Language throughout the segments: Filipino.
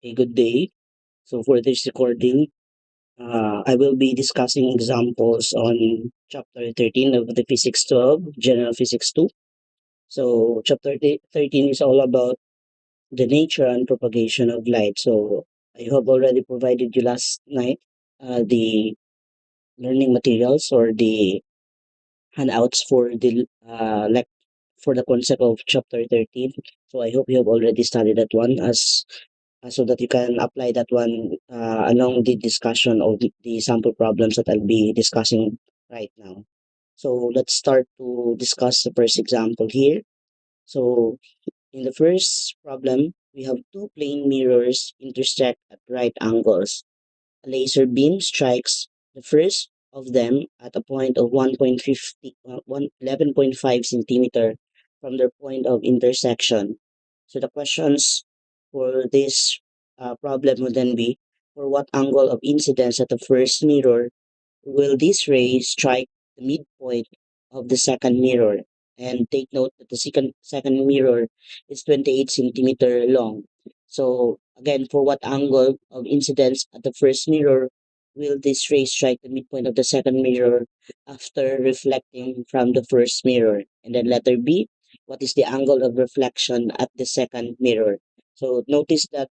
A good day. So for this recording, I will be discussing examples on chapter 13 of the Physics 12, General Physics 2. So chapter 13 is all about the nature and propagation of light. So I have already provided you last night the learning materials or the handouts for the for the concept of chapter 13. So I hope you have already studied that one as so that you can apply that one along the discussion of the sample problems that I'll be discussing right now. So let's start to discuss the first example here. So in the first problem, we have two plane mirrors intersect at right angles. A laser beam strikes the first of them at a point of 11.5 centimeter from their point of intersection. So the questions for this problem would then be, for what angle of incidence at the first mirror will this ray strike the midpoint of the second mirror? And take note that the second mirror is 28 centimeter long. So again, for what angle of incidence at the first mirror will this ray strike the midpoint of the second mirror after reflecting from the first mirror? And then letter B, what is the angle of reflection at the second mirror? So notice that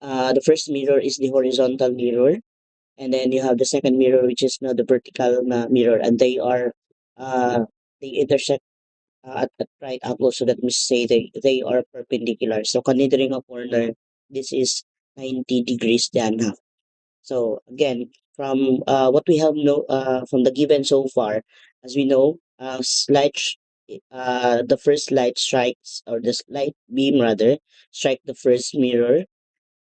the first mirror is the horizontal mirror, and then you have the second mirror, which is now the vertical mirror, and they intersect at right angles, so that means say they are perpendicular. So considering a corner, this is 90 degrees then half. So again, from what we have from the given so far, as we know, the first light strikes, or the light beam rather, strike the first mirror,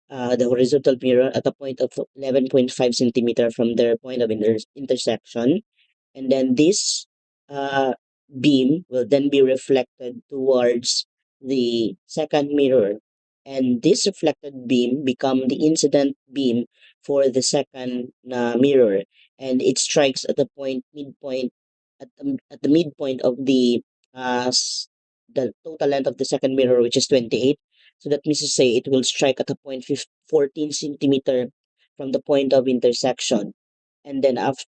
the horizontal mirror at a point of 11.5 centimeter from their point of intersection. And then this uh, beam will then be reflected towards the second mirror. And this reflected beam become the incident beam for the second mirror. And it strikes at the midpoint, at the midpoint of the total length of the second mirror, which is 28. So that means to say it will strike at a point 14 centimeter from the point of intersection. And then after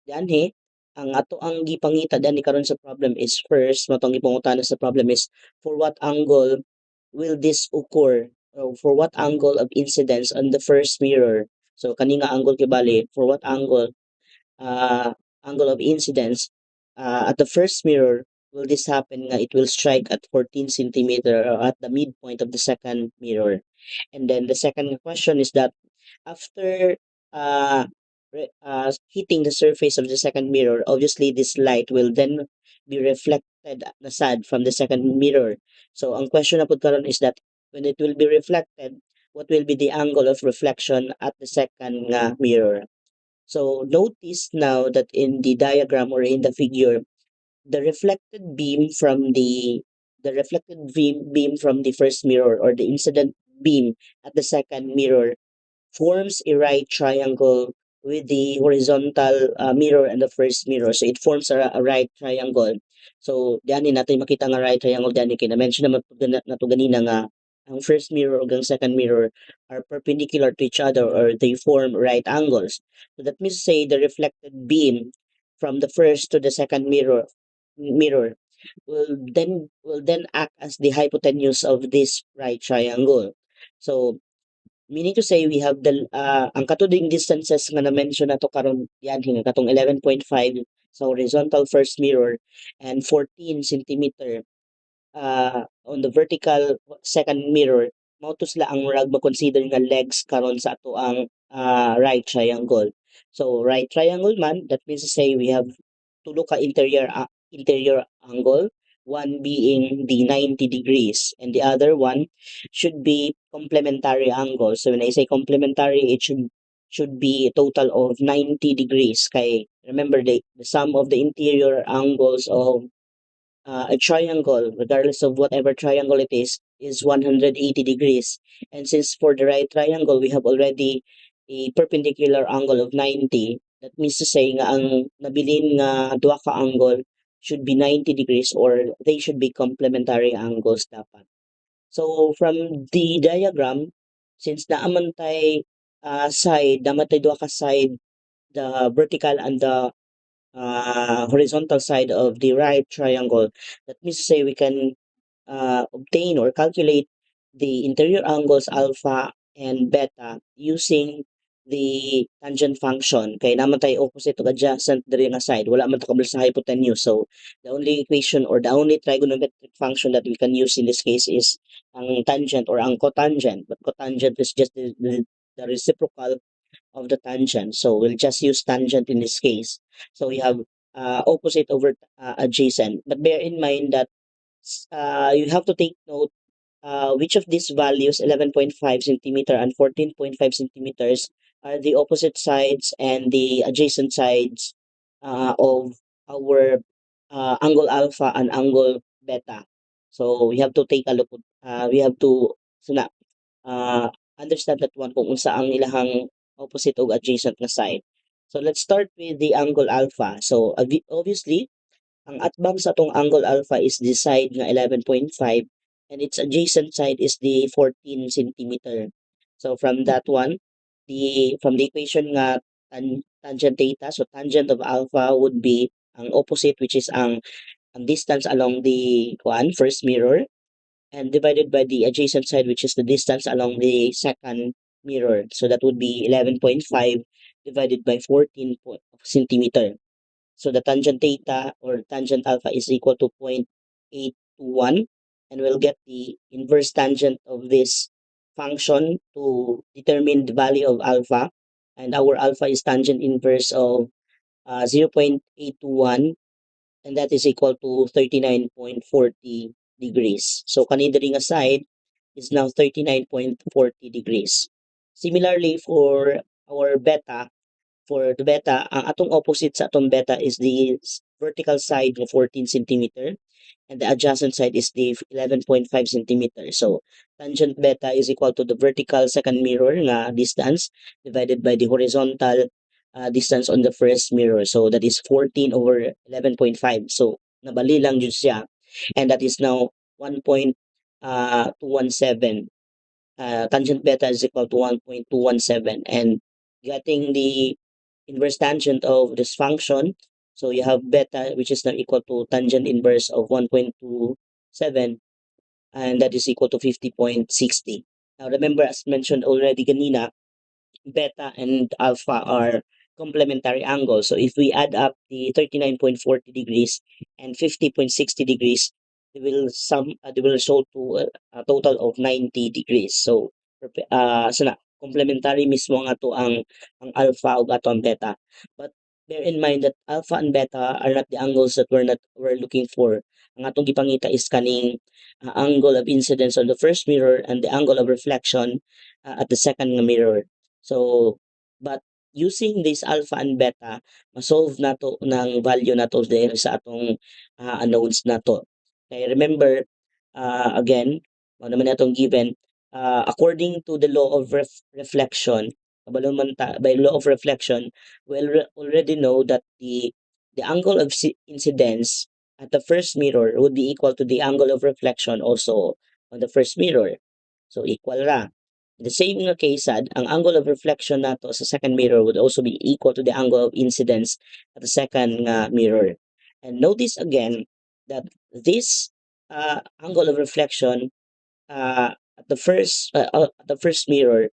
danhe ang ato ang gipangita dani karon sa problem is, first matong gipangutana sa problem is, for what angle will this occur, or for what angle of incidence on the first mirror? So kaninga angle kay bali, for what uh, angle of incidence at the first mirror will this happen nga it will strike at 14 centimeter, or at the midpoint of the second mirror. And then the second question is that after hitting the surface of the second mirror, obviously this light will then be reflected nasad from the second mirror. So ang question na pud karon is that when it will be reflected, what will be the angle of reflection at the second mirror? So notice now that in the diagram or in the figure, the reflected beam from beam from the first mirror, or the incident beam at the second mirror, forms a right triangle with the horizontal mirror and the first mirror. So it forms a right triangle. So diyan natin makita nga right triangle diyan kay na-mention naman nato ganina nga ang first mirror ug ang second mirror are perpendicular to each other, or they form right angles. So that means to say the reflected beam from the first to the second mirror will then act as the hypotenuse of this right triangle. So meaning to say we have ang katuding distances nga na-mention nato karon yan hinga katong 11.5 sa horizontal first mirror and 14 centimeter on the vertical second mirror, mao to sila ang murag ma-consider nga legs karon sa ato ang right triangle. So right triangle man, that means to say we have tulo ka interior angle, one being the 90 degrees and the other one should be complementary angle. So when I say complementary, it should be a total of 90 degrees. Kay remember the sum of the interior angles of a triangle, regardless of whatever triangle it is 180 degrees. And since for the right triangle, we have already a perpendicular angle of 90, that means to say nga ang nabilin nga duha ka angle should be 90 degrees, or they should be complementary angles dapat. So from the diagram, since naaman tay side, naman tay duha ka side, the vertical and the horizontal side of the right triangle. That means to say we can obtain or calculate the interior angles alpha and beta using the tangent function. Kay naman tayo opposite o adjacent diri nga side. Wala man to kabel sa hypotenuse. So, the only equation or the only trigonometric function that we can use in this case is ang tangent or ang cotangent. But cotangent is just the reciprocal of the tangent. So, we'll just use tangent in this case. So, we have opposite over adjacent. But bear in mind that you have to take note which of these values, 11.5 centimeter and 14.5 centimeters, are the opposite sides and the adjacent sides of our angle alpha and angle beta. So we have to take a look. We have to so na, uh, understand that one kung unsa ang ilahang opposite o adjacent na side. So let's start with the angle alpha. So obviously, ang atbang sa atong angle alpha is the side nga 11.5 and its adjacent side is the 14 centimeter. So from that one, from the equation nga tangent theta, so tangent of alpha would be ang opposite which is ang distance along the first mirror and divided by the adjacent side which is the distance along the second mirror. So that would be 11.5 divided by 14 centimeter. So the tangent theta or tangent alpha is equal to 0.821 and we'll get the inverse tangent of this function to determine the value of alpha. And our alpha is tangent inverse of 0.821 and that is equal to 39.40 degrees. So considering a side is now 39.40 degrees. Similarly for our beta, for the beta, ang atong opposite sa atong beta is the vertical side ng 14 centimeter and the adjacent side is the 11.5 centimeter. So, tangent beta is equal to the vertical second mirror nga distance divided by the horizontal distance on the first mirror. So, that is 14 over 11.5. So, nabali lang yun siya. And that is now 1.217. Tangent beta is equal to 1.217 and getting the inverse tangent of this function. So you have beta which is now equal to tangent inverse of 1.27 and that is equal to 50.60. Now remember as mentioned already kanina, beta and alpha are complementary angles. So if we add up the 39.40 degrees and 50.60 degrees, they will result to a total of 90 degrees. So complementary mismo nga to ang alpha ug ato ang beta. But bear in mind that alpha and beta are not the angles that we're looking for. Ang atong gipangita is kaning angle of incidence on the first mirror and the angle of reflection at the second nga mirror. So, but using this alpha and beta, ma-solve nato ng value nato dahil sa atong unknowns nato. Okay, remember, again, ano naman natong given, according to the law of reflection, kabalo man by law of reflection, we already know that the angle of incidence at the first mirror would be equal to the angle of reflection also on the first mirror. So, equal ra. In the same nga case sad, ang angle of reflection nato sa second mirror would also be equal to the angle of incidence at the second nga mirror. And notice again that this angle of reflection at the first mirror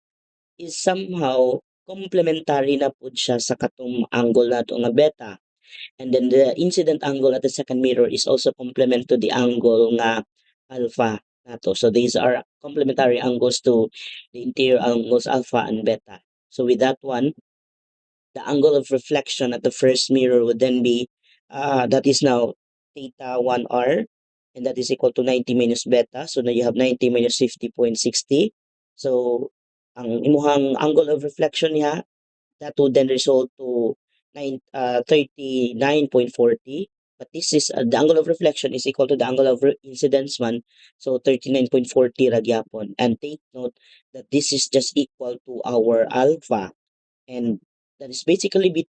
is somehow complementary na pud siya sa katong angle nato nga beta. And then the incident angle at the second mirror is also complement to the angle nga alpha nato. So these are complementary angles to the interior angles alpha and beta. So with that one, the angle of reflection at the first mirror would then be that is now theta 1r and that is equal to 90 minus beta. So now you have 90 minus 50.60. So ang imuhang angle of reflection niya that would then result to 39.40. But this is the angle of reflection is equal to the angle of incidence man. So 39.40 ragyapon. And take note that this is just equal to our alpha. And that is basically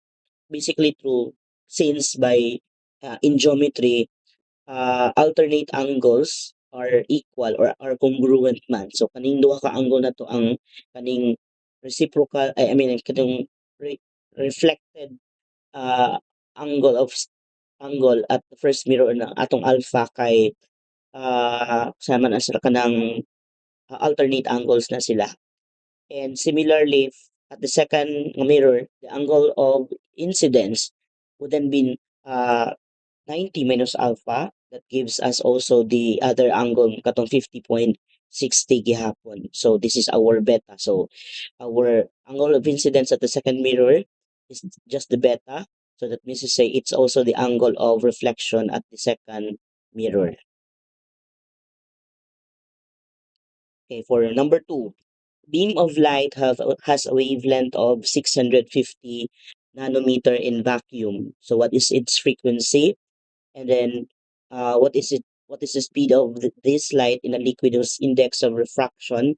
true since by in geometry alternate angles are equal or are congruent man. So kaning duha ka angle na to ang kaning reciprocal I mean kanang reflected uh, angle of angle at the first mirror na atong alpha kay sama na sila kanang alternate angles na sila. And similarly, at the second mirror, the angle of incidence would then be 90 minus alpha. That gives us also the other angle katong 50.60 gihapon. So this is our beta. So our angle of incidence at the second mirror is just the beta. So that means to say it's also the angle of reflection at the second mirror. Okay, for number two, beam of light has a wavelength of 650 nanometer in vacuum. So what is its frequency? And then what is it? What is the speed of this light in a liquid whose index of refraction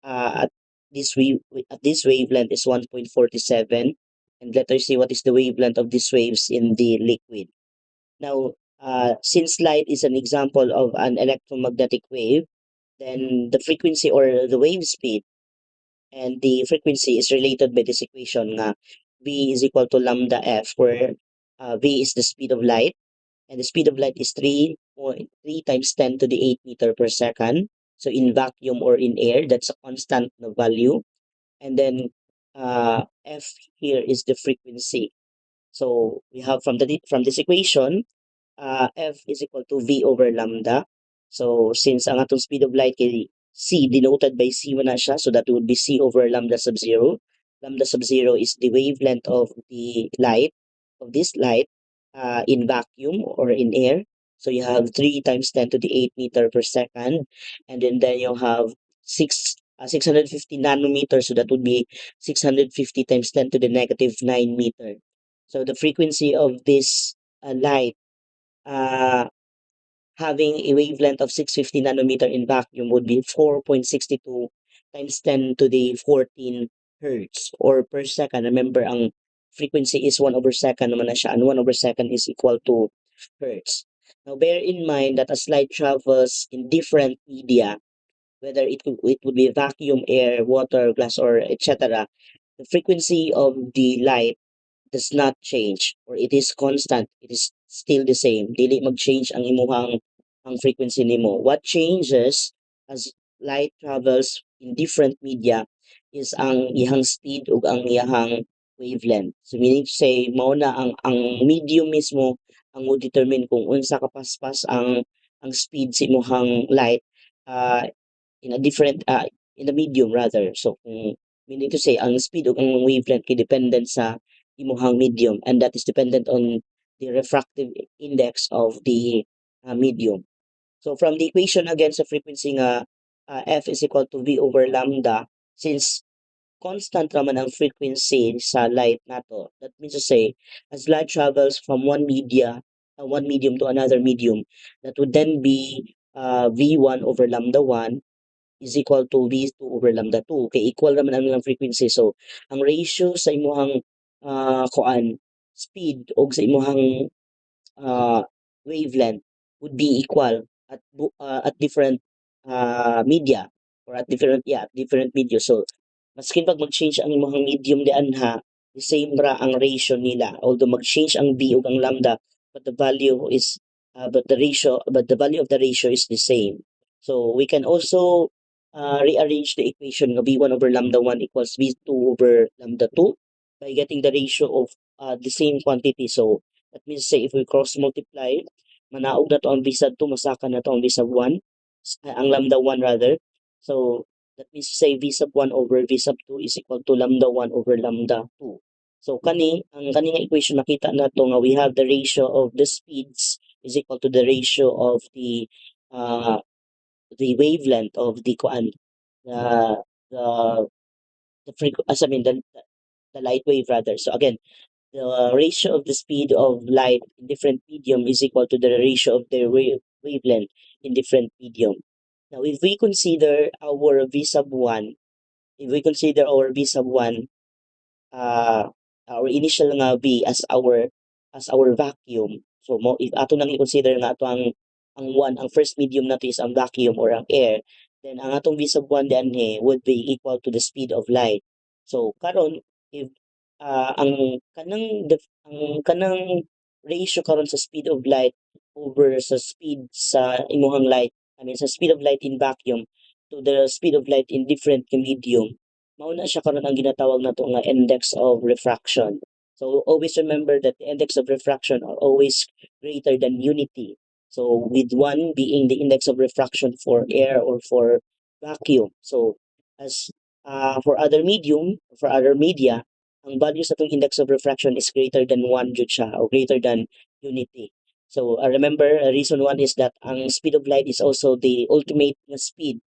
at at this wavelength is 1.47? And let us see what is the wavelength of these waves in the liquid. Now, since light is an example of an electromagnetic wave, then the frequency or the wave speed and the frequency is related by this equation nga v is equal to lambda f, where v is the speed of light and the speed of light is 3.3 times 10 to the 8 meter per second. So in vacuum or in air, that's a constant na value. And then f here is the frequency. So we have from this equation, F is equal to V over lambda. So since ang atong speed of light kay C denoted by C man na siya, so that would be C over lambda sub zero. Lambda sub zero is the wavelength of the light, of this light, in vacuum or in air. So you have 3 times 10 to the 8 meter per second. And then you have 650 nanometers. So that would be 650 times 10 to the negative 9 meter. So the frequency of this light uh, having a wavelength of 650 nanometer in vacuum would be 4.62 times 10 to the 14 hertz or per second. Remember, ang frequency is 1 over second naman na siya, and 1 over second is equal to hertz. Now, bear in mind that as light travels in different media, whether it would be vacuum, air, water, glass, or etc., the frequency of the light does not change or it is constant, it is still the same. Dili mag-change ang imuhang ang frequency nimo. What changes as light travels in different media is ang iyang speed ug ang iyang wavelength. So meaning to say, mao na ang medium mismo ang mo determine kung unsa kapaspas ang speed sa imuhang light uh, in a different in a medium rather. So kung meaning to say ang speed ug ang wavelength kay dependent sa imuhang medium, and that is dependent on the refractive index of the medium. So from the equation again sa frequency nga f is equal to v over lambda, since constant naman ang frequency sa light nato, that means to say as light travels from one medium to another medium, that would then be v1 over lambda 1 is equal to V2 over lambda 2. Kay equal naman ang ilang frequency. So, ang ratio sa imuhang kuan speed o sa imuhang uh, wavelength would be equal at different media or at different media. So, maskin pag mag-change ang imuhang medium di anha, the same ra ang ratio nila. Although mag-change ang V o ang lambda, but the value is but the value of the ratio is the same. So we can also rearrange the equation of V1 over lambda 1 equals V2 over lambda 2 by getting the ratio of the same quantity. So that means say if we cross multiply, manaog na to ang V sub 2, masaka na to ang V sub 1, ang lambda 1 rather. So that means say V sub 1 over V sub 2 is equal to lambda 1 over lambda 2. So ang kani nga equation nakita na to nga we have the ratio of the speeds is equal to the ratio of uh, the wavelength of the kuan the the as I mean the light wave rather. So again, the ratio of the speed of light in different medium is equal to the ratio of their wavelength in different medium. Now, if we consider our V sub 1, if we consider our V sub 1, our initial nga V as our vacuum, so mo if ato nang i-consider nga ato ang ang first medium nato is ang vacuum or ang air, then ang atong v sub 1 dinhi would be equal to the speed of light. So karon if ang kanang ratio karon sa speed of light over sa speed sa imuhang light, I mean sa speed of light in vacuum to the speed of light in different medium, mao na siya karon ang ginatawag nato nga index of refraction. So always remember that the index of refraction are always greater than unity. So with one being the index of refraction for air or for vacuum. So as for other media, ang value sa itong index of refraction is greater than 1 jud siya or greater than unity. So remember, reason one is that ang speed of light is also the ultimate nga speed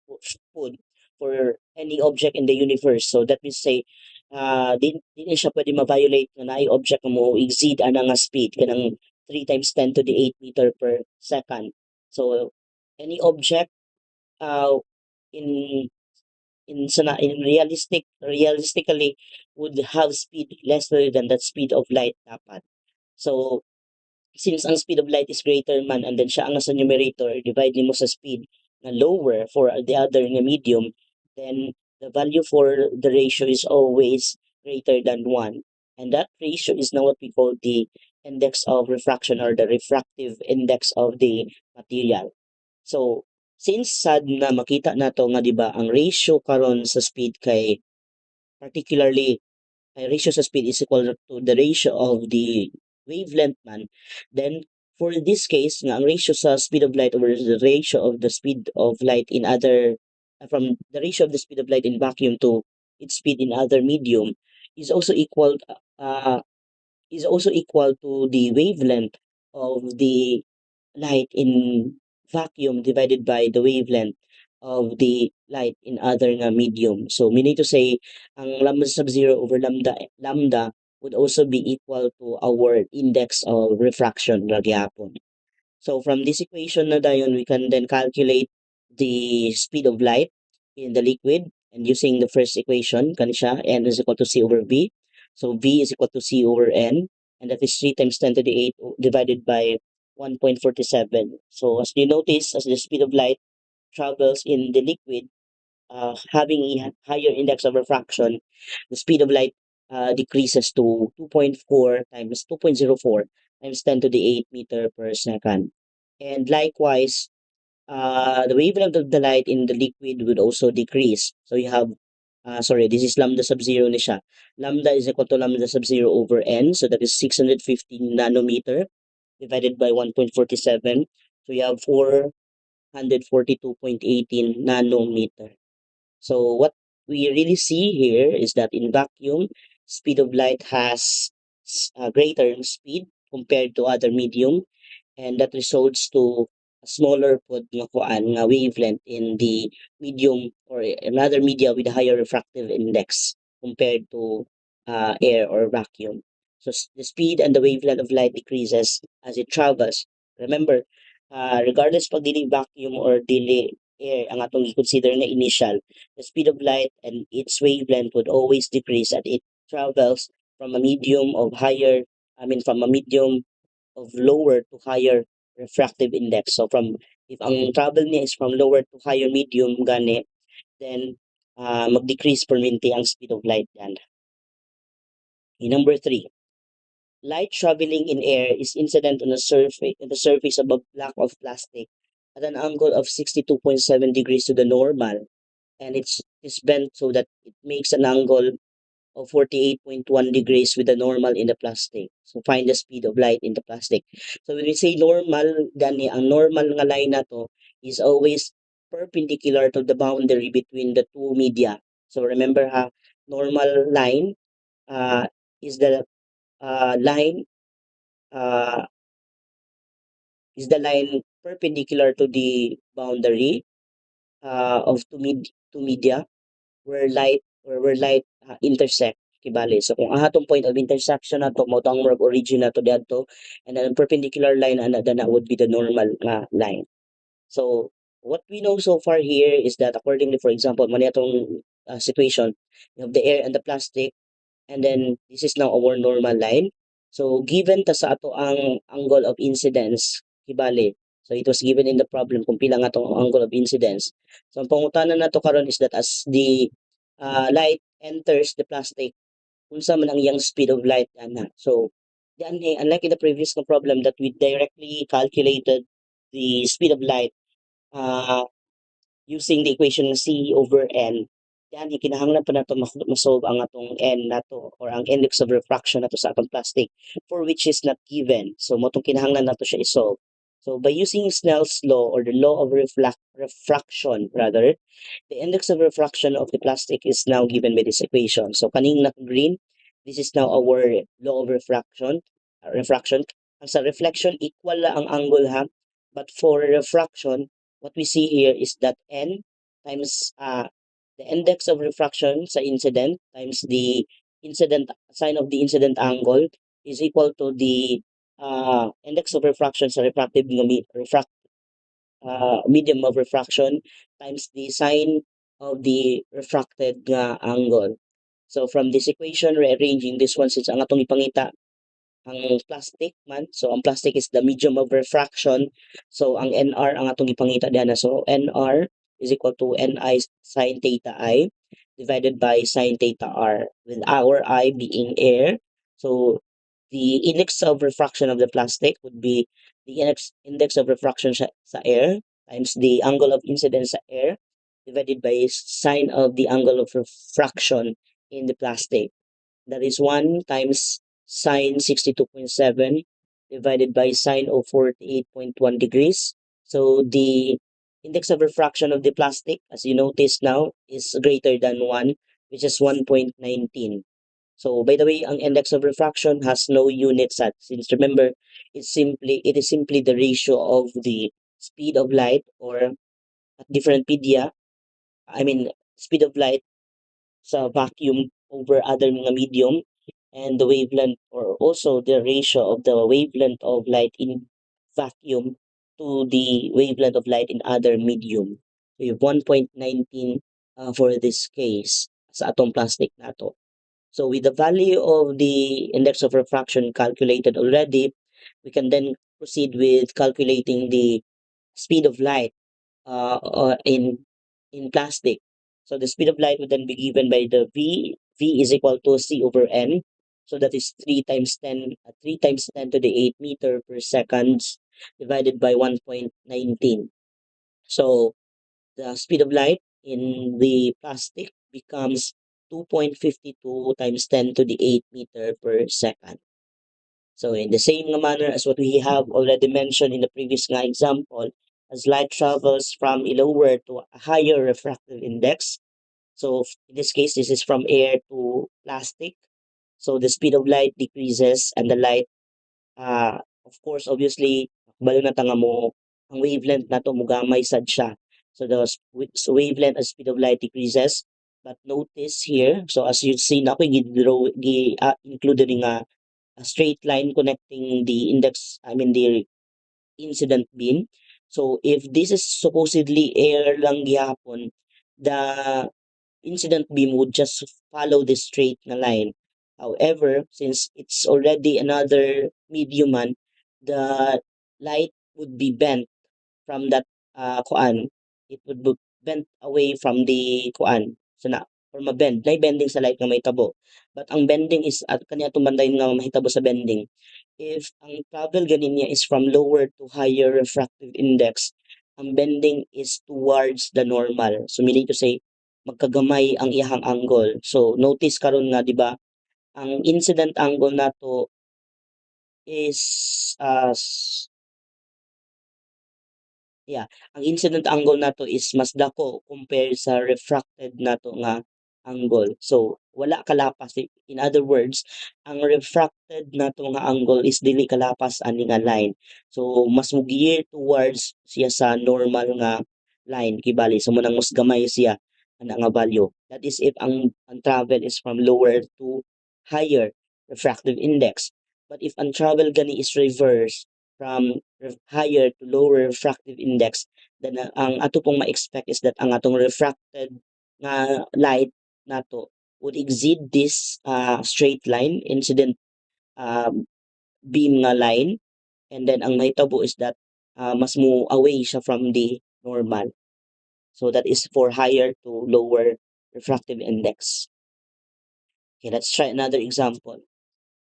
food for any object in the universe. So that means say, di na siya pwede ma-violate nga naay object nga mo exceed ana nga speed kanang 3 times 10 to the 8 meter per second. So any object uh, in in realistically would have speed lesser than that speed of light dapat. So since ang speed of light is greater man and then siya ang sa numerator, divide nimo sa speed na lower for the other nga medium, then the value for the ratio is always greater than 1. And that ratio is now what we call the index of refraction or the refractive index of the material. So, since sad na makita nato nga 'di ba ang ratio karon sa speed kay particularly ratio sa speed is equal to the ratio of the wavelength man, then for this case nga ang ratio sa speed of light over the ratio of the speed of light in other from the ratio of the speed of light in vacuum to its speed in other medium is also equal uh, is also equal to the wavelength of the light in vacuum divided by the wavelength of the light in other nga medium. So meaning to say, ang lambda sub zero over lambda would also be equal to our index of refraction ra gyapon. So from this equation na dayon, we can then calculate the speed of light in the liquid and using the first equation, kani siya, n is equal to c over v. So v is equal to c over n, and that is 3 times 10 to the 8 divided by 1.47. So as you notice, as the speed of light travels in the liquid, having a higher index of refraction, the speed of light decreases to 2.4 times 2.04 times 10 to the 8 meter per second. And likewise, the wavelength of the light in the liquid would also decrease. So you have, this is lambda sub zero ni siya. Lambda is equal to lambda sub zero over n, so that is 615 nanometer divided by 1.47. So you have 442.18 nanometer. So what we really see here is that in vacuum, speed of light has greater speed compared to other medium, and that results to a smaller pod nga kuan nga wavelength in the medium or another media with a higher refractive index compared to air or vacuum. So the speed and the wavelength of light decreases as it travels. Remember, regardless pag dili vacuum or dili air ang atong i-consider na initial, the speed of light and its wavelength would always decrease as it travels from a medium of higher, I mean from a medium of lower to higher refractive index. So from if ang travel niya is from lower to higher medium gani, then mag-decrease permanently ang speed of light yan. Number 3, light traveling in air is incident on the surface of a block of plastic at an angle of 62.7 degrees to the normal, and it's bent so that it makes an angle of 48.1 degrees with the normal in the plastic. So find the speed of light in the plastic. So when we say normal, gani ang normal nga line na to is always perpendicular to the boundary between the two media. So remember ha, normal line is the line uh, is the line perpendicular to the boundary of two media where light intersect kibali. So kung ang atong point of intersection nato mo tang murag origin nato diadto, and then perpendicular line ana na would be the normal nga line. So what we know so far here is that according to, for example, man atong situation, you have the air and the plastic, and then this is now our normal line. So given ta sa ato ang angle of incidence kibali, So it was given in the problem kung pila nga tong angle of incidence. So ang pangutana nato karon is that as the light enters the plastic, unsa man ang iyang speed of light ana. So unlike in the previous na problem that we directly calculated the speed of light uh, using the equation ng C over N, yan, kinahanglan pa nato masolve ang atong N nato or ang index of refraction nato sa atong plastic for which is not given. So mo itong kinahanglan nato siya isolve. So by using Snell's law or the law of refraction rather, the index of refraction of the plastic is now given by this equation. So kaning green, this is now our law of refraction. Refraction. Ang sa reflection, equal la ang angle ha. But for refraction, what we see here is that n times the index of refraction sa incident times the incident sine of the incident angle is equal to the index of refraction sa refractive medium of refraction times the sine of the refracted nga angle. So from this equation, rearranging this one since ang atong ipangita ang plastic man. So ang plastic is the medium of refraction. So ang NR ang atong ipangita diyan. So NR is equal to NI sine theta I divided by sine theta R with our I being air. So the index of refraction of the plastic would be the index of refraction sa air times the angle of incidence sa air divided by sine of the angle of refraction in the plastic. That is 1 times sine 62.7 divided by sine of 48.1 degrees. So the index of refraction of the plastic, as you notice now, is greater than 1, which is 1.19. So by the way, ang index of refraction has no unit set since remember it is simply the ratio of the speed of light or at different media, I mean speed of light sa vacuum over other mga medium and the wavelength or also the ratio of the wavelength of light in vacuum to the wavelength of light in other medium. So you have 1.19 for this case sa atong plastic nato. So with the value of the index of refraction calculated already, we can then proceed with calculating the speed of light in plastic. So the speed of light would then be given by the V is equal to C over N. So that is 3 times 10 to the 8 meter per second divided by 1.19. So the speed of light in the plastic becomes 2.52 times 10 to the 8 meter per second. So in the same manner as what we have already mentioned in the previous nga example, as light travels from a lower to a higher refractive index, so in this case, this is from air to plastic. So the speed of light decreases and the light, of course, obviously, balo na tanga mo, ang wavelength na to mugamay sad siya. So the wavelength and speed of light decreases. But notice here, so as you see na ako, included nga a straight line connecting the the incident beam. So if this is supposedly air lang gihapon, the incident beam would just follow the straight na line. However, since it's already another medium man, the light would be bent from that kuan. It would be bent away from the kuan. So na or mabend, na bending sa light nga may tabo. But ang bending is at kanya tumanday nga mahitabo sa bending. If ang travel ganin niya is from lower to higher refractive index, ang bending is towards the normal. So meaning to say, magkagamay ang iyahang angle. So notice karon nga di ba, ang incident angle nato is yeah, ang incident angle nato is mas dako compare sa refracted nato nga angle. So wala kalapas. In other words, ang refracted nato nga angle is dili kalapas ani nga line. So mas mo gear towards siya sa normal nga line kibali. So munang mas gamay siya ana nga value. That is if ang travel is from lower to higher refractive index. But if ang travel gani is reverse from higher to lower refractive index, then ang ato pong ma-expect is that ang atong refracted nga light nato would exceed this straight line incident um, beam nga line, and then ang mahitabo is that mas mo away siya from the normal. So that is for higher to lower refractive index. Okay, let's try another example.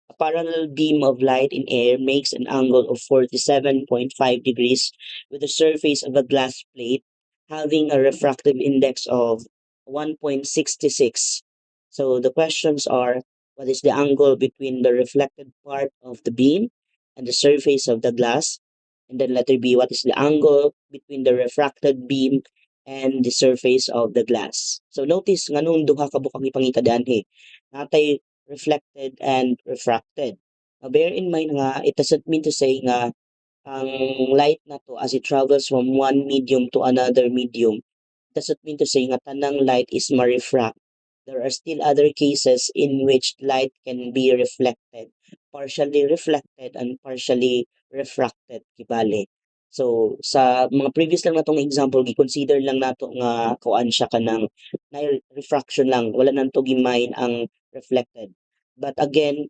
A parallel beam of light in air makes an angle of 47.5 degrees with the surface of a glass plate having a refractive index of 1.66. So the questions are, what is the angle between the reflected part of the beam and the surface of the glass? And then letter B, what is the angle between the refracted beam and the surface of the glass? So notice nga nung duha ka bukang ipangita danhi, natay reflected and refracted. Now, bear in mind nga, it doesn't mean to say nga ang light na to as it travels from one medium to another medium, doesn't mean to say nga tanang light is ma-refract. There are still other cases in which light can be reflected, partially reflected and partially refracted, kibali. So, sa mga previous lang natong example, gi-consider lang nato nga kuan siya kanang na refraction lang, wala nang to gimain ang reflected. But again,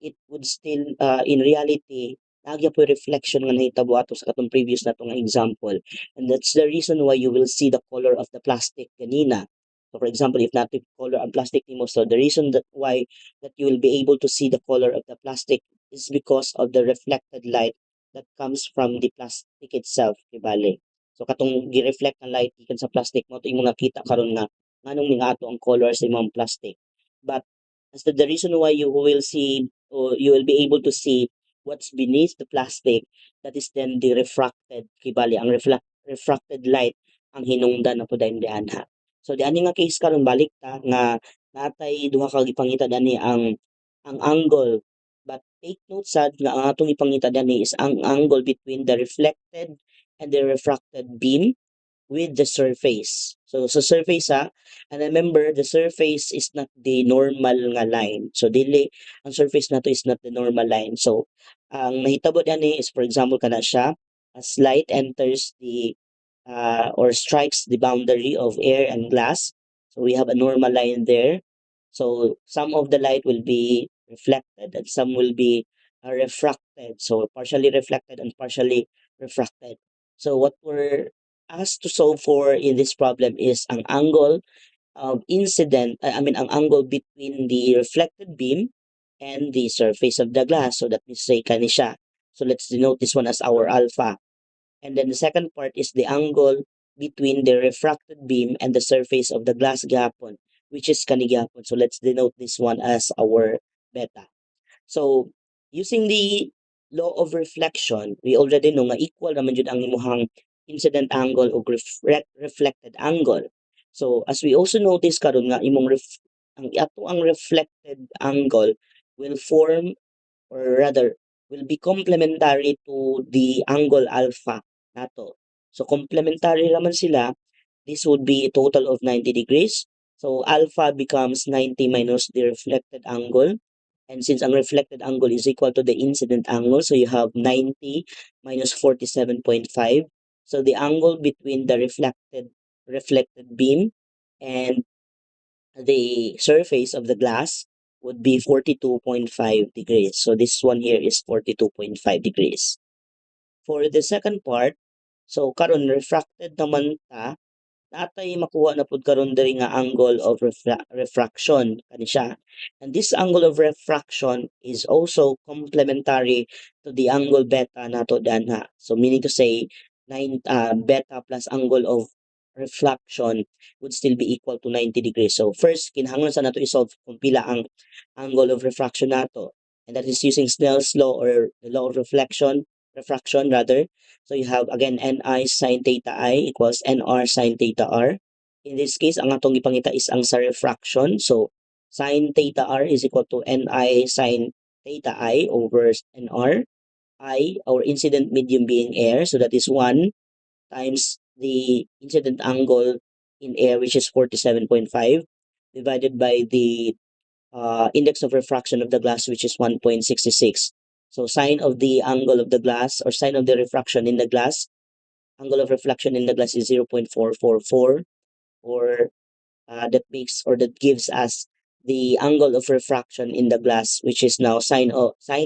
it would still, in reality, nagya po reflection nga nahitabo ato sa katong previous nato nga example. And that's the reason why you will see the color of the plastic kanina. So for example, if natin color ang plastic nimo, so the reason that why that you will be able to see the color of the plastic is because of the reflected light that comes from the plastic itself, kibali. So katong gi-reflect ang light gikan sa plastic mo to imong nakita karon nga nganong ning ato ang color sa imong plastic. But as to the reason why you will see or you will be able to see what's beneath the plastic, that is then the refracted, kibali ang refracted light ang hinungdan na po dahil dianha. So di ani nga case karon balik ta nga natay duha ka gipangita dani ang angle, but take note sad nga ang atong ipangita dani is ang angle between the reflected and the refracted beam with the surface. So sa surface and remember the surface is not the normal nga line. So dili ang surface nato is not the normal line. So ang nahitabo ani is for example kana siya as light enters the or strikes the boundary of air and glass. So we have a normal line there. So some of the light will be reflected and some will be refracted. So partially reflected and partially refracted. So what we're asked to solve for in this problem is ang angle of incident, I mean ang angle between the reflected beam and the surface of the glass. So that means say kani siya. So let's denote this one as our alpha. And then the second part is the angle between the refracted beam and the surface of the glass gapon, which is kani gapon. So let's denote this one as our beta. So using the law of reflection, we already know nga equal naman jud ang imuhang incident angle o reflected angle. So as we also notice karon nga imong ang ato ang reflected angle will form or rather will be complementary to the angle alpha nato. So complementary naman sila, this would be a total of 90 degrees. So alpha becomes 90 minus the reflected angle. And since ang reflected angle is equal to the incident angle, so you have 90 minus 47.5. So the angle between the reflected beam and the surface of the glass would be 42.5 degrees. So this one here is 42.5 degrees. For the second part, so karon refracted naman ta, natay makuha na pud karon diri nga angle of refraction kani siya. And this angle of refraction is also complementary to the angle beta nato danha. So meaning to say beta plus angle of reflection would still be equal to 90 degrees. So first kinahanglan sa nato isolve kung pila ang angle of refraction nato. And that is using Snell's law or the law of refraction rather. So you have again Ni sine theta I equals Nr sine theta R. In this case, ang atong ipangita is ang sa refraction. So sine theta R is equal to Ni sine theta I over Nr. I, our incident medium being air. So that is 1 times the incident angle in air, which is 47.5, divided by the index of refraction of the glass, which is 1.66. So sine of the angle of the glass or sine of the refraction in the glass, angle of reflection in the glass is 0.444, or that gives us the angle of refraction in the glass, which is now sine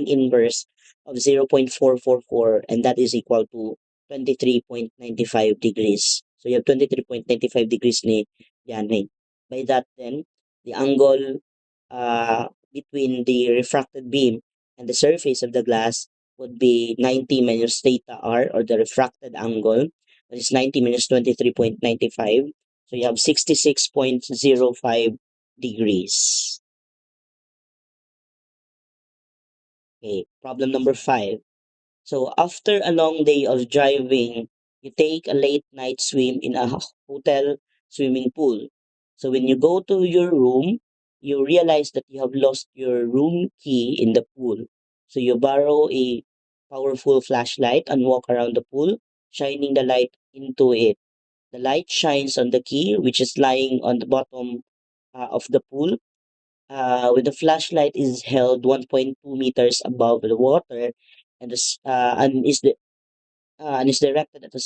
inverse of 0.444, and that is equal to 23.95 degrees. So you have 23.95 degrees ni yan eh. By that then, the angle between the refracted beam and the surface of the glass would be 90 minus theta r, or the refracted angle. That is 90 minus 23.95. So you have 66.05 degrees. Okay, problem number 5. So after a long day of driving, you take a late night swim in a hotel swimming pool. So when you go to your room, you realize that you have lost your room key in the pool. So you borrow a powerful flashlight and walk around the pool, shining the light into it. The light shines on the key, which is lying on the bottom of the pool. When the flashlight is held 1.2 meters above the water, and is directed at the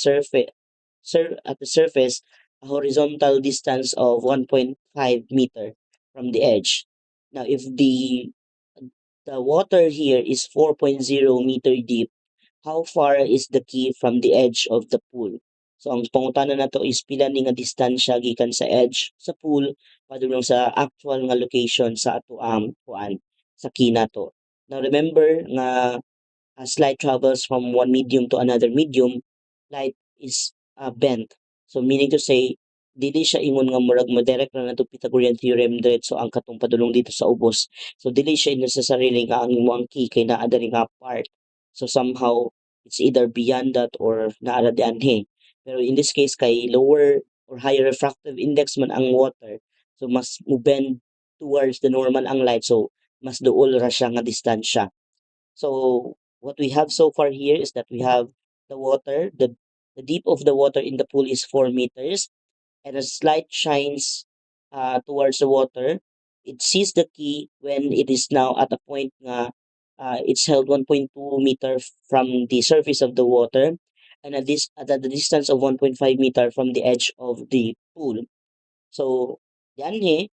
surface, a horizontal distance of 1.5 meter from the edge. Now, if the water here is 4.0 meter deep, how far is the key from the edge of the pool? So ang pangutana nato is pila ni nga distansya gikan sa edge sa pool padulong sa actual nga location sa ato kuan sa key nato. Now remember nga as light travels from one medium to another medium, light is bent. So meaning to say, dili siya ingon nga murag mo-direct na nato Pythagorean theorem diretso ang katong padulong dito sa ubos. So dili siya necessarily nga ang imong key kay naa diri nga part. So somehow it's either beyond that or naa di anhe. Pero in this case kay lower or higher refractive index man ang water, so mas mo bend towards the normal ang light, so mas duol ra siya nga distansya. So what we have so far here is that we have the water, the deep of the water in the pool is 4 meters, and as light shines towards the water, it sees the key when it is now at a point nga it's held 1.2 meter from the surface of the water, and at the distance of 1.5 meter from the edge of the pool. So, yan dahil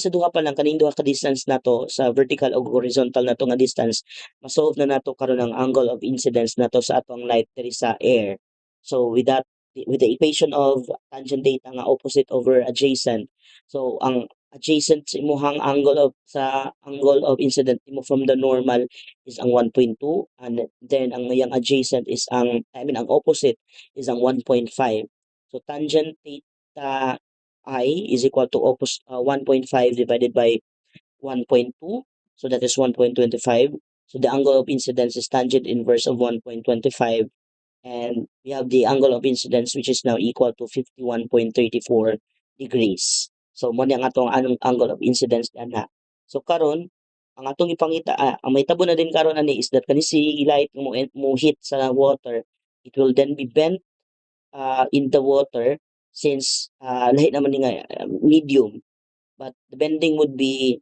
sa duha pa lang kaning duha ka distance nato sa vertical o horizontal nato nga distance, ma-solve na nato karon ang angle of incidence nato sa atong light diri sa air. So with the equation of tangent theta nga opposite over adjacent. So ang adjacent sa imuhang angle of incident mo from the normal is ang 1.2, and then ang iyang adjacent is ang opposite is ang 1.5. So tangent theta I is equal to 1.5 divided by 1.2. So that is 1.25. So the angle of incidence is tangent inverse of 1.25. And we have the angle of incidence which is now equal to 51.34 degrees. So mo ang atong angle of incidence na. So karon ang atong ipangita ang may tabo na din karon ani is that kani si light mo hit sa water, it will then be bent in the water since lahi naman ni nga medium, but the bending would be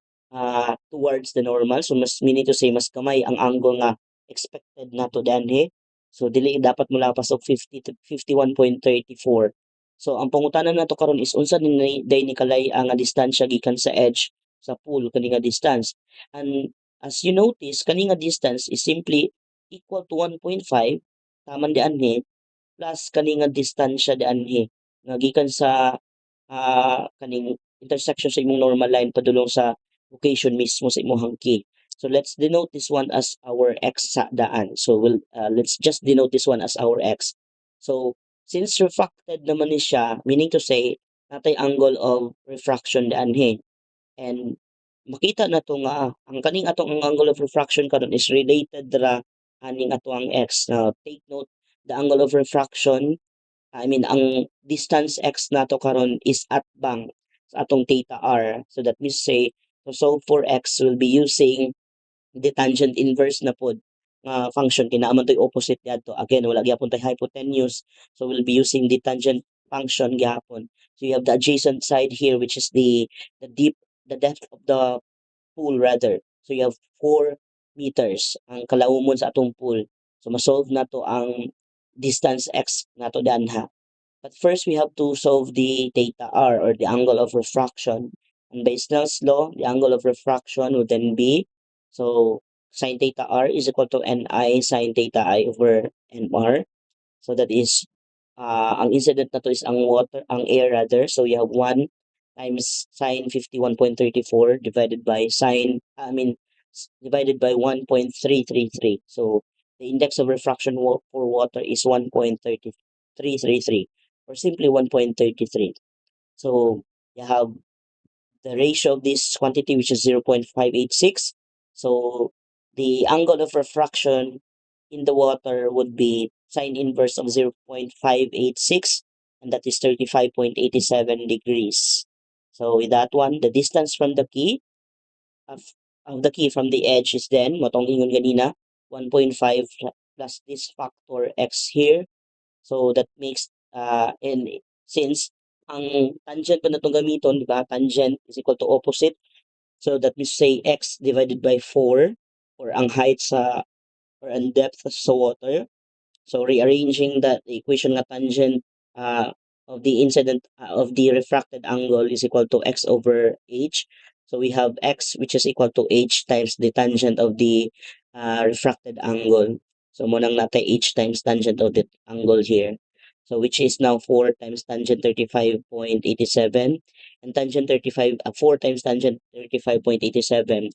towards the normal, so mas meaning to say mas kamay ang angle nga expected nato danhe, so dili dapat mulapas og 50 to 51.34. So ang pangutanan nato karon is unsa ni kalay ang distansya gikan sa edge sa pool kani nga distance, and as you notice kani nga distance is simply equal to 1.5 taman di anhe plus kani nga distansya dianhi nga gikan sa kaning intersection sa imong normal line padulong sa location mismo sa imong key. So let's denote this one as our x sa daan. So let's just denote this one as our x. So since refracted naman ni siya, meaning to say natay angle of refraction dianhi, and makita na to nga ang kaning atong ang angle of refraction karon is related ra aning ato ang x. Now take note, the angle of refraction, ang distance x nato karon is at bang sa atong theta r. So that means say, to solve for x, we'll be using the tangent inverse na pod nga function. Kinaaman to'y opposite dito. Again, wala gyapon to'y hypotenuse. So we'll be using the tangent function gyapon. So you have the adjacent side here, which is the depth of the pool rather. So you have 4 meters ang kalaumon sa atong pool. So ma-solve nato ang distance x nato danha. But first, we have to solve the theta r, or the angle of refraction. And by Snell's law, the angle of refraction would then be, so sine theta r is equal to Ni sine theta I over Nr. So that is, ang incident na to is ang air rather. So you have 1 times sine 51.34 divided by divided by 1.333. So the index of refraction for water is 1.3333 or simply 1.33. So you have the ratio of this quantity, which is 0.586. So the angle of refraction in the water would be sine inverse of 0.586, and that is 35.87 degrees. So with that one, the distance from the key of, of the key from the edge is then, matong ingon ganina, 1.5 plus this factor x here. So that makes, and since ang tangent pa na itong gamiton, di ba? Tangent is equal to opposite. So that means say x divided by 4 or ang height sa or ang depth sa water. So rearranging that equation nga tangent, of the incident, of the refracted angle is equal to x over h. So we have x, which is equal to h times the tangent of the, refracted angle. So mo nang nata h times tangent of the angle here. So which is now 4 times tangent 35.87, and tangent 4 times tangent 35.87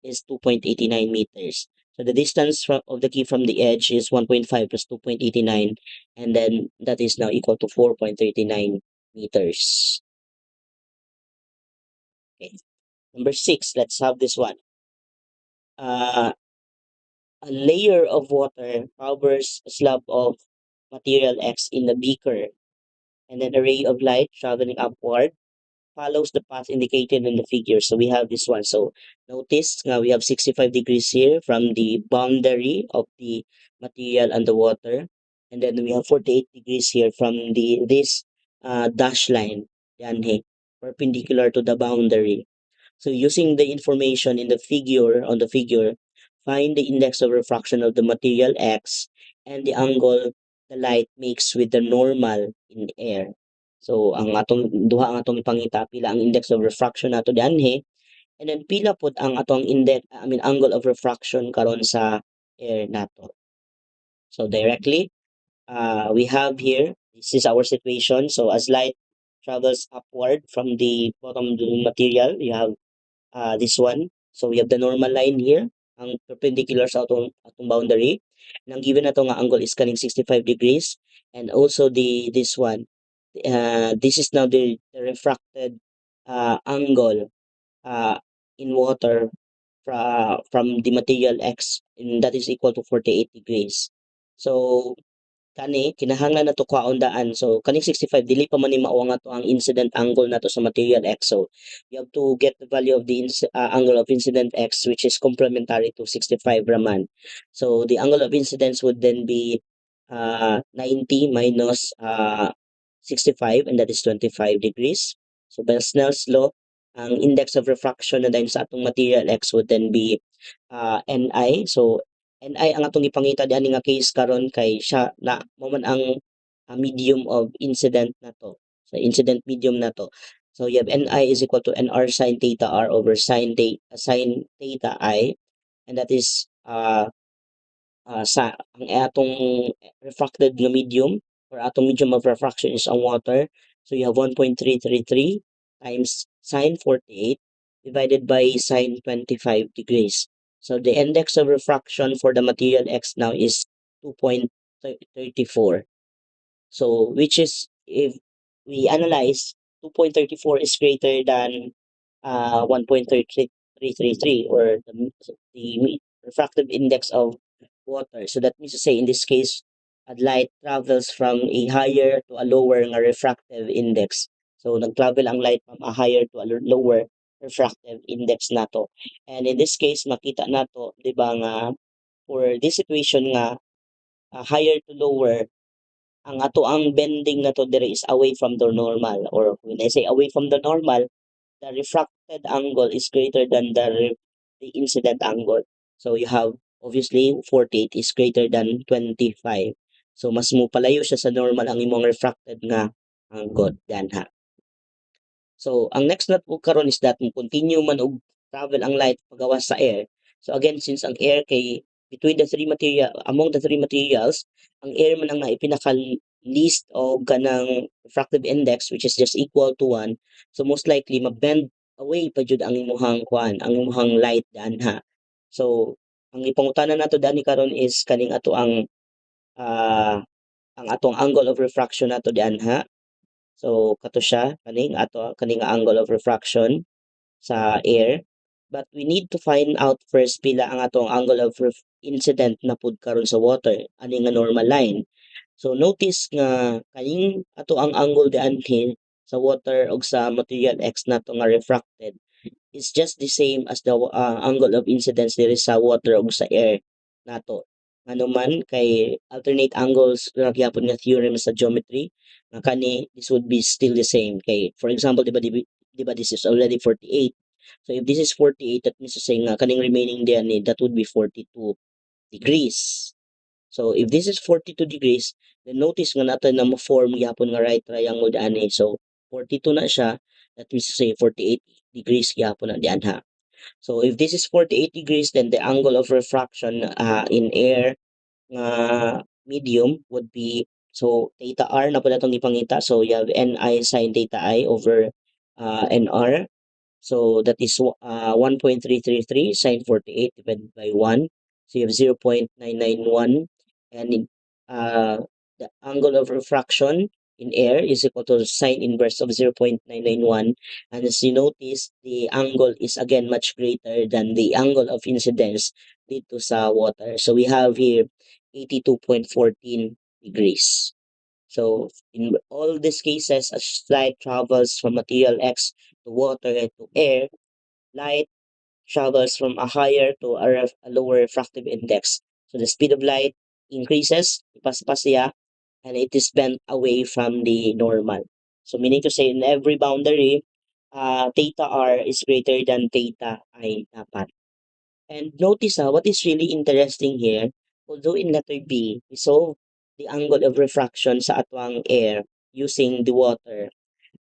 is 2.89 meters. So the distance of the key from the edge is 1.5 plus 2.89, and then that is now equal to 4.39 meters. Okay. Number 6, let's have this one. A layer of water covers a slab of material X in the beaker, and then a ray of light traveling upward follows the path indicated in the figure. So we have this one. So notice now we have 65 degrees here from the boundary of the material and the water. And then we have 48 degrees here from this dash line, yan, hey, perpendicular to the boundary. So using the information in the figure, on the figure, find the index of refraction of the material X and the angle the light makes with the normal in air. So ang atong duha ang atong ipangita pila ang index of refraction nato dianhe, and then pila pud ang atong angle of refraction karon sa air nato. So directly, we have here, this is our situation. So as light travels upward from the bottom of the material, you have, this one. So we have the normal line here, ang perpendicular sa atong boundary. And ang given na nga angle is kaning 65 degrees. And also this one, this is now the refracted, angle, uh, in water from the material X, and that is equal to 48 degrees. So kani kinahanglan nato kwaon daan. So kaning 65 dili pa man ni mao nga to ang incident angle nato sa material X. So you have to get the value of the angle of incident X, which is complementary to 65 raman. So the angle of incidence would then be, 90 minus, 65, and that is 25 degrees. So by Snell's law, ang index of refraction na dahil sa atong material X would then be, Ni. So Ni ang atong ipangita diani nga case karon kay siya na mo man ang, medium of incident na to. So incident medium na to. So you have Ni is equal to Nr sine theta r over sine theta I, and that is, sa ang atong refracted nga medium or atong medium of refraction is ang water. So you have 1.333 times sine 48 divided by sine 25 degrees. So the index of refraction for the material X now is 2.34. So which is, if we analyze, 2.34 is greater than, 1.3333, or the refractive index of water. So that means to say in this case, light travels from a higher to a lower nga refractive index. So nag-travel ang light from a higher to a lower refractive index nato. And in this case, makita nato, di ba nga, for this situation nga, higher to lower, ang ato ang bending na to dire is away from the normal, or when I say away from the normal, the refracted angle is greater than the incident angle. So you have obviously 48 is greater than 25. So mas mo palayo siya sa normal ang imong refracted nga angle dan ha. So ang next na po karon is that mo continue man og travel ang light pagawas sa air. So again, since ang air kay between the three material among the three materials, ang air man ang naipinaka least o ganang refractive index which is just equal to 1. So most likely mag-bend away pa jud ang imuhang kuan, ang imuhang light danha. So ang ipangutana nato dani karon is kaning ato ang atong angle of refraction nato dianha. So kato siya kaning angle of refraction sa air. But we need to find out first pila ang atong angle of incident na pud karon sa water, ani nga normal line. So notice nga kaning ato ang angle dianhi sa water og sa material X nato nga refracted is just the same as the angle of incidence diri sa water ug sa air nato. Ano man kay alternate angles ra gyapon nga theorem sa geometry nga kani this would be still the same kay for example di ba this is already 48. So if this is 48 that means to say nga kaning remaining diyan ni that would be 42 degrees. So if this is 42 degrees, then notice nga natin na mo-form gyapon nga right triangle diani. So 42 na siya, that means to say 48 degrees gyapon na diyan ha. So if this is 48 degrees, then the angle of refraction in air nga medium would be so theta r na pala itong ipangita. So you have ni sine theta I over nr. So that is 1.333 sine 48 divided by 1. So you have 0.991 and the angle of refraction in air is equal to sine inverse of 0.991, and as you notice the angle is again much greater than the angle of incidence dito sa water. So we have here 82.14 degrees. So in all these cases, as light travels from material X to water and to air, light travels from a higher to a lower refractive index. So the speed of light increases, ipaspas siya, and it is bent away from the normal. So meaning to say in every boundary, theta r is greater than theta I dapat. And notice what is really interesting here, although in letter B, we solve the angle of refraction sa atwang air using the water,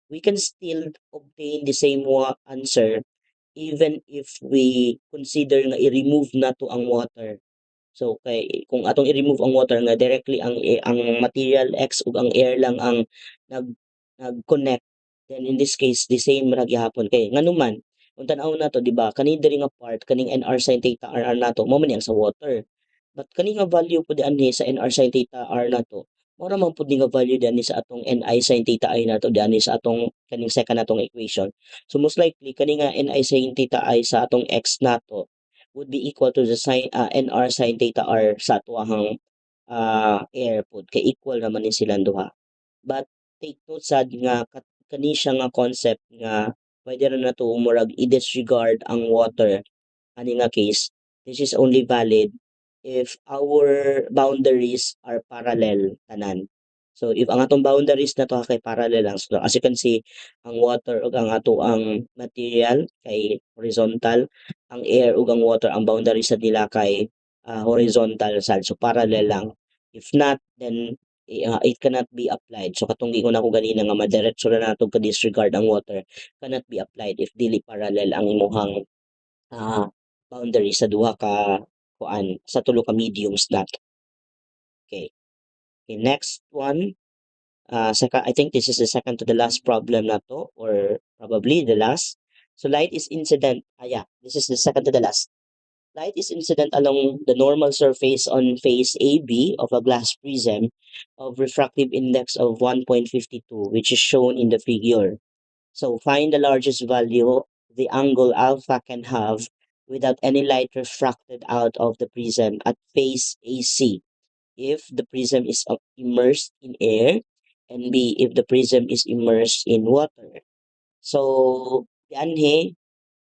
we can still obtain the same answer even if we consider nga i-remove na to ang water. So kay kung atong i-remove ang water nga directly ang material X ug ang air lang ang nag nag-connect, then in this case the same ra gyapon kay nganuman kung tan-aw nato di ba kani diri nga part kaning NR sin theta RR nato mao man yang sa water. But kani nga value pud ani sa NR sin theta R nato mao ra man pud ni nga value diani sa atong NI sin theta I nato diani sa atong kaning second natong equation. So most likely kani nga NI sin theta I sa atong X nato would be equal to the sin NR sin theta R sa atuhang air pod kay equal naman ni silang duha. But take note sad nga kani siya nga concept nga pwede ra nato murag i-disregard ang water ani nga case. This is only valid if our boundaries are parallel tanan. So if ang atong boundaries na to kay parallel lang, so as you can see ang water ug ang ato ang material kay horizontal, ang air ug ang water ang boundaries sa nila kay horizontal sad, so parallel lang. If not, then it cannot be applied. So katong giingon ako ganina nga madiretso na nato ka disregard ang water cannot be applied if dili parallel ang imuhang ah, boundary sa duha ka kuan sa tulo ka mediums nato. Okay. Okay, next one. I think this is the second to the last problem na to, or probably the last. So light is incident. Yeah, this is the second to the last. Light is incident along the normal surface on face AB of a glass prism of refractive index of 1.52, which is shown in the figure. So find the largest value the angle alpha can have without any light refracted out of the prism at face AC if the prism is immersed in air, and B if the prism is immersed in water. So dianhi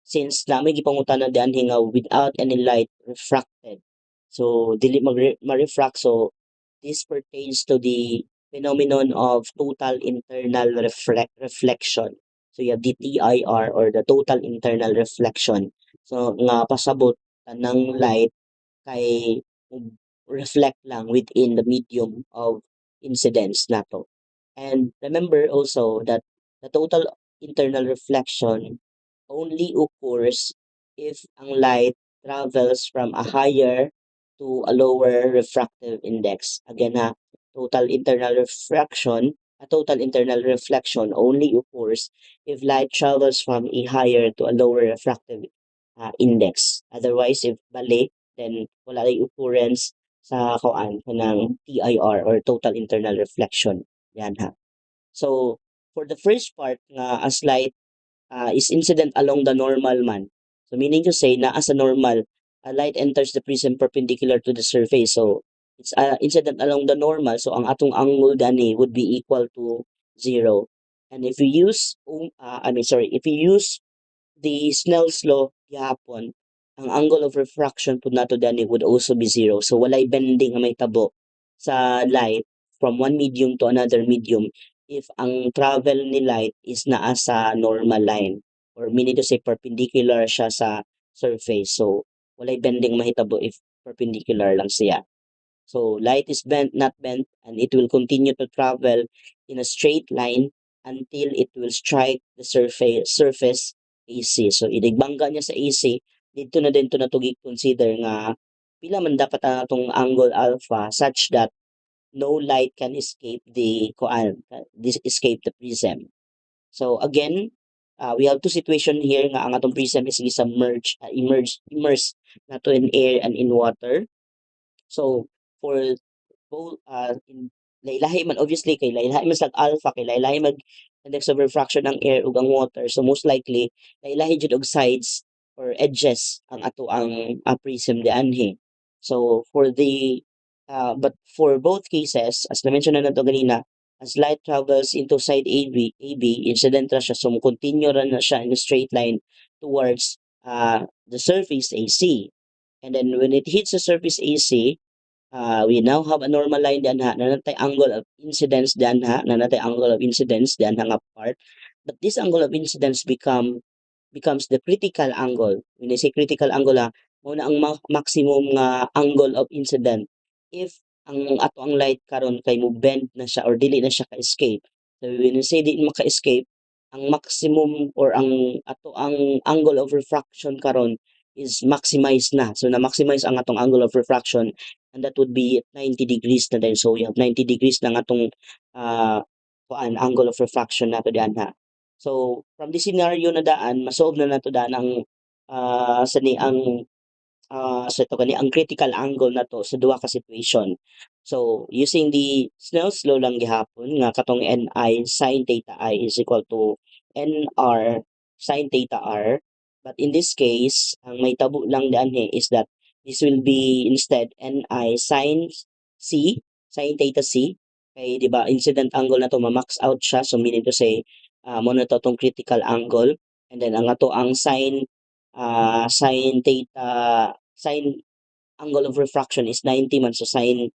since nami gipangutana dianhi nga without any light refracted. So dili ma-refract, so this pertains to the phenomenon of total internal reflection. So you have the TIR or the total internal reflection. So nga pasabot tanang light kay reflect lang within the medium of incidence nato. And remember also that the total internal reflection only occurs if ang light travels from a higher to a lower refractive index. Again ha, total internal reflection only occurs if light travels from a higher to a lower refractive index. Otherwise, if bali, then wala yung occurrence sa kanang TIR or total internal reflection. Yan ha. So, for the first part nga as light is incident along the normal man. So meaning to say na as a normal, a light enters the prism perpendicular to the surface. So it's incident along the normal. So ang atong angle gani would be equal to 0. And if you use if you use the Snell's law gihapon, ang angle of refraction pud nato dani would also be 0. So walay bending nga may tabo sa light from one medium to another medium if ang travel ni light is naa sa normal line or meaning to say perpendicular siya sa surface. So walay bending mahitabo if perpendicular lang siya. So light is bent, not bent, and it will continue to travel in a straight line until it will strike the surface AC. So idigbangga niya sa AC, dito na din to natugig consider nga pila man dapat ang atong angle alpha such that no light can escape escape the prism. So again, we have two situation here nga ang atong prism is immersed nato in air and in water. So for both in lahi-lahi man obviously kay lahi-lahi man sa alpha kay lahi-lahi mag index of refraction ng air ug ang water, so most likely lahi-lahi jud og sides or edges ang ato ang prism di anhi. So for the but for both cases as na mention na nato ganina, as light travels into side AB incident ra siya, so mo continue ra na siya in a straight line towards the surface AC, and then when it hits the surface AC, we now have a normal line diyan ha, nanatay angle of incidence diyan ha, nanatay angle of incidence diyan ha nga part. But this angle of incidence becomes the critical angle. When I say critical angle ha, muna ang maximum nga angle of incident if ang ato ang light karon kay mo bend na siya or dili na siya ka-escape. So when you say di maka-escape, ang maximum or ang ato ang angle of refraction karon is maximized na. So na-maximize ang atong angle of refraction, and that would be 90 degrees na din. So we have 90 degrees na nga atong angle of refraction nato diyan ha. So from the scenario na daan, masolve na nato daan ang so ito gani ang critical angle na to sa duha ka situation. So using the Snell's law lang gihapon nga katong Ni sin theta I is equal to Nr sin theta R. But in this case, ang may tabo lang dianhi is that this will be instead Ni sin theta C. Kay di ba incident angle na to ma-max out siya, so meaning to say mo na to tong critical angle, and then ang ato ang sin angle of refraction is 90 man, so sin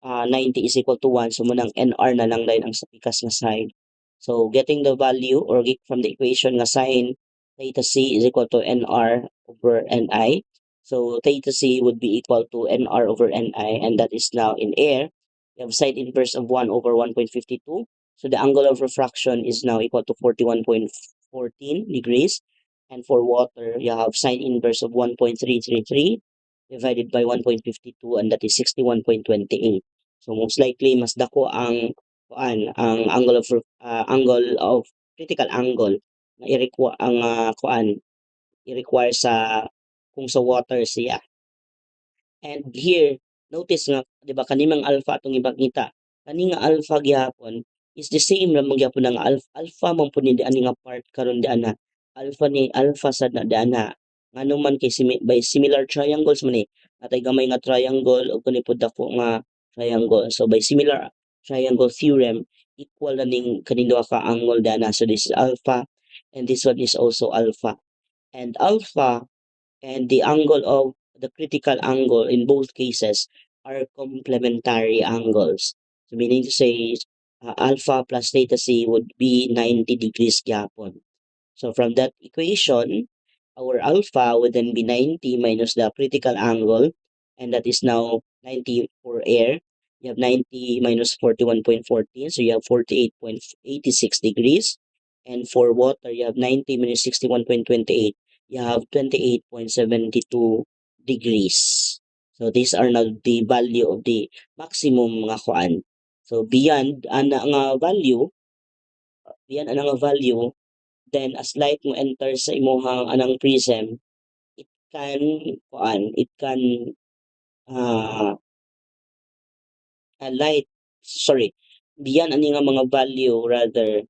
90 is equal to 1, so munang NR na lang dahil ang sa pikas nga side. So getting the value or get from the equation nga sin theta C is equal to NR over NI. So theta C would be equal to NR over NI, and that is now in air. We have sine inverse of 1 over 1.52. So the angle of refraction is now equal to 41.14 degrees. And for water, you have sine inverse of 1.333 divided by 1.52, and that is 61.28. So most likely mas dako ang angle of critical angle na i-require sa kung sa water siya. And here, notice nga, di ba, kanimang alpha atong ipakita. Kani nga alpha gyapon is the same ra man gyapon nga alpha man pud ni ani nga part karon di ana. Alpha sad na di ana. Ngano man kay by similar triangles man atay gamay nga triangle ug kani pud dako nga triangle. So by similar triangle theorem, equal na ning kaning duha ka angle di ana. So this is alpha and this one is also alpha. And alpha and the angle of the critical angle in both cases are complementary angles. So meaning to say, alpha plus theta C would be 90 degrees gyapon. So from that equation, our alpha would then be 90 minus the critical angle, and that is now 90 for air. You have 90 minus 41.14, so you have 48.86 degrees. And for water, you have 90 minus 61.28, you have 28.72 degrees. So these are now the value of the maximum mga kuan. So beyond ana nga value, then as light mo enter sa imong anang prism, it can it can uh, light sorry, beyond ani nga mga value rather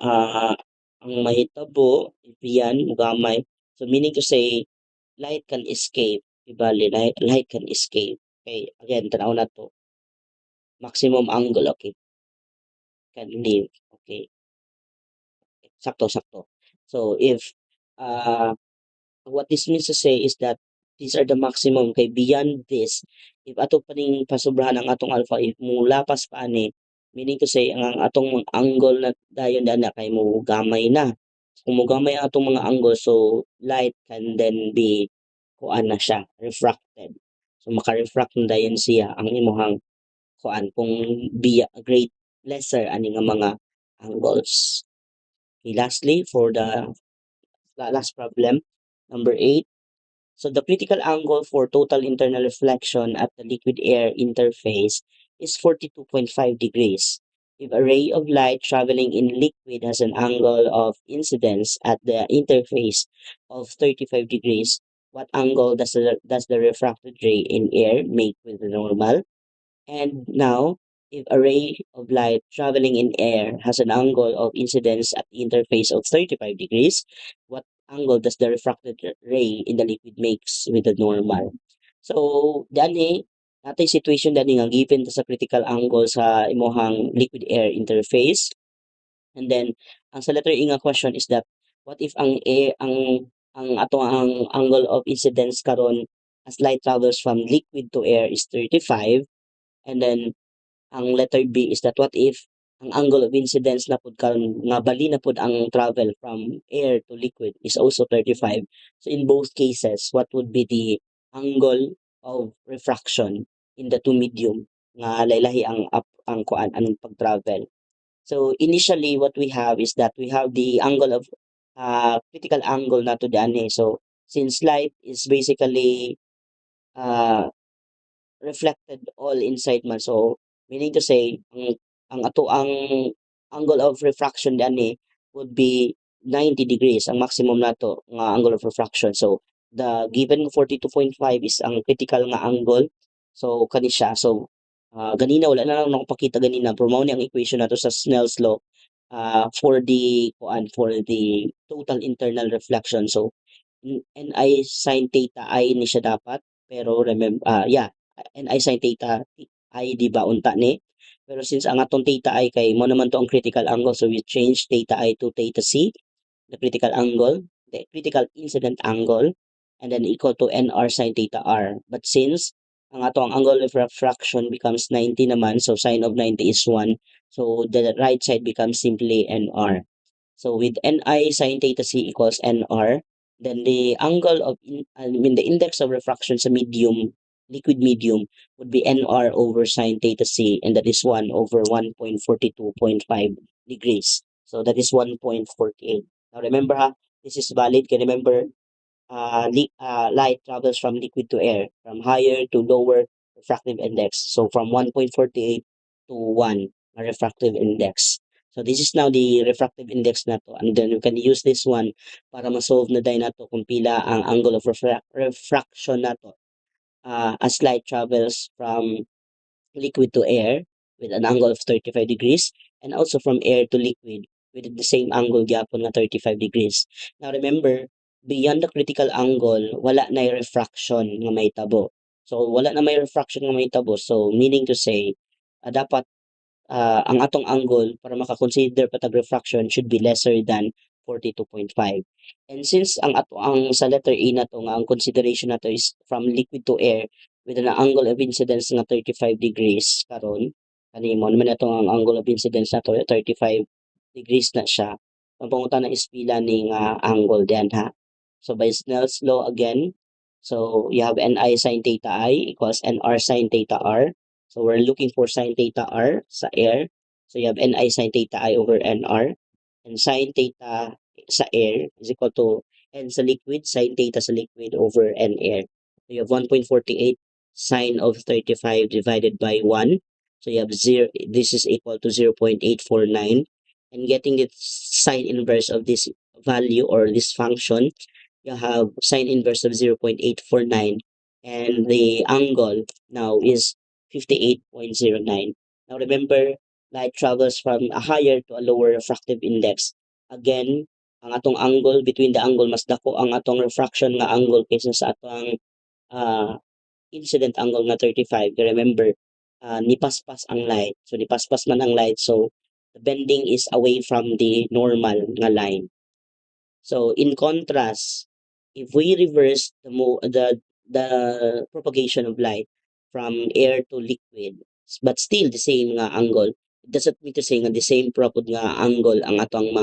ah ang mahitabo beyond gamay. So meaning to say light can escape, ibali light can escape. Okay, again tanaw na to maximum angle, okay, can leave, okay, sakto sakto. So if uh what this means to say is that these are the maximum kay beyond this, if ato pa ning pasubrahan ang atong alpha, if mulapas pa ani, meaning to say ang atong angle na dayon dana kay mo gamay na. Kung mo gamay ang atong mga angle, so light can then be kuan na siya, refracted. So maka-refract na dayon siya ang imong kuan kung biya great lesser ani nga mga angles. Okay, lastly for the last problem, number 8. So the critical angle for total internal reflection at the liquid air interface is 42.5 degrees. If a ray of light traveling in liquid has an angle of incidence at the interface of 35 degrees, what angle does the refracted ray in air make with the normal? And now, if a ray of light traveling in air has an angle of incidence at the interface of 35 degrees, what angle does the refracted ray in the liquid makes with the normal? So, dani, natay situation dani nga given ta sa critical angle sa imuhang liquid air interface. And then, ang sa letter E nga question is that, what if ang air, ang angle of incidence karon as light travels from liquid to air is 35, and then ang letter B is that what if ang angle of incidence na pud karon nga bali na pud ang travel from air to liquid is also 35. So in both cases, what would be the angle of refraction in the two medium nga lahi-lahi ang kuan ang pag-travel. So initially what we have is that we have the angle of critical angle na to dani. So since light is basically uh, reflected all inside man. So, meaning to say, ang ato ang angle of refraction ani would be 90 degrees, ang maximum nato nga angle of refraction. So, the given 42.5 is ang critical nga angle. So, kani siya. So, ganina wala na lang nakapakita ganina, pero mao ni ang equation nato sa Snell's law for the total internal reflection. So, Ni sin theta I ni siya dapat, pero Ni sin theta I di ba unta ni? Pero since ang atong theta I kay mo naman to ang critical angle, so we change theta I to theta C, the critical angle, the critical incident angle, and then equal to NR sin theta R. But since ang atong angle of refraction becomes 90 naman, so sine of 90 is 1, so the right side becomes simply NR. So with Ni sin theta C equals Nr, then the angle of the index of refraction sa liquid medium would be Nr over sin theta C, and that is 1 over 1.42.5 degrees. So that is 1.48. Now remember ha, this is valid. Can remember light travels from liquid to air, from higher to lower refractive index. So from 1.48 to 1 refractive index. So this is now the refractive index na to, and then we can use this one para ma-solve na dahil nato kung pila ang angle of refraction nato as light travels from liquid to air with an angle of 35 degrees, and also from air to liquid with the same angle gyapon nga 35 degrees. Now remember, beyond the critical angle, wala na refraction nga may tabo. So wala na may refraction nga may tabo. So meaning to say, dapat ang atong angle para maka-consider patag refraction should be lesser than 42.5. And since ang sa letter A na to nga ang consideration nato is from liquid to air with an angle of incidence nga 35 degrees karon, kanimo naman nato ang angle of incidence nato 35 degrees na siya. Ang pangutan na is pila ni nga angle diyan ha. So by Snell's law again, so you have Ni sin theta I equals Nr sin theta R. So we're looking for sin theta R sa air. So you have Ni sin theta I over Nr. And sin theta sa air is equal to N sa liquid, sin theta sa liquid over N air. You have 1.48 sine of 35 divided by 1. So you have 0, this is equal to 0.849. And getting the sine inverse of this value or this function, you have sine inverse of 0.849. And the angle now is 58.09. Now remember, light travels from a higher to a lower refractive index. Again, ang atong angle, between the angle mas dako ang atong refraction nga angle kaysa sa atong uh, incident angle nga 35. Remember, nipaspas ang light. So nipaspas man ang light, so the bending is away from the normal nga line. So in contrast, if we reverse the propagation of light from air to liquid, but still the same nga angle, it doesn't mean to say nga the same propod nga angle ang atong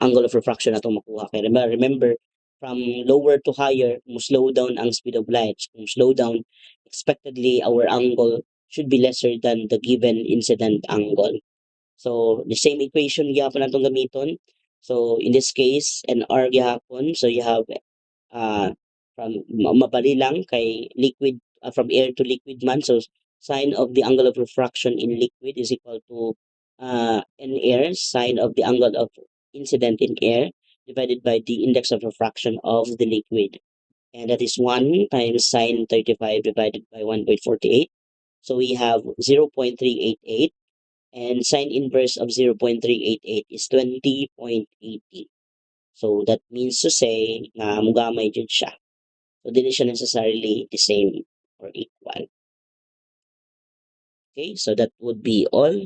angle of refraction atong makuha. Kaya remember, from lower to higher, kung slow down ang speed of light. So, kung slow down, expectedly our angle should be lesser than the given incident angle. So the same equation gyapon natong gamiton. So in this case, NR gyapon. So you have from mabali lang kay liquid, from air to liquid man. So sine of the angle of refraction in liquid is equal to in air, sine of the angle of incident in air divided by the index of refraction of the liquid. And that is 1 times sine 35 divided by 1.48. So we have 0.388, and sine inverse of 0.388 is 20.80. So that means to say na mugamay jud siya. So dili siya necessarily the same or equal. Okay, so that would be all.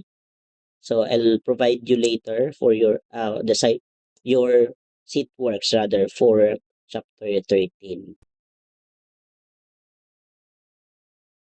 So I'll provide you later for your the site your seat works rather for chapter 13.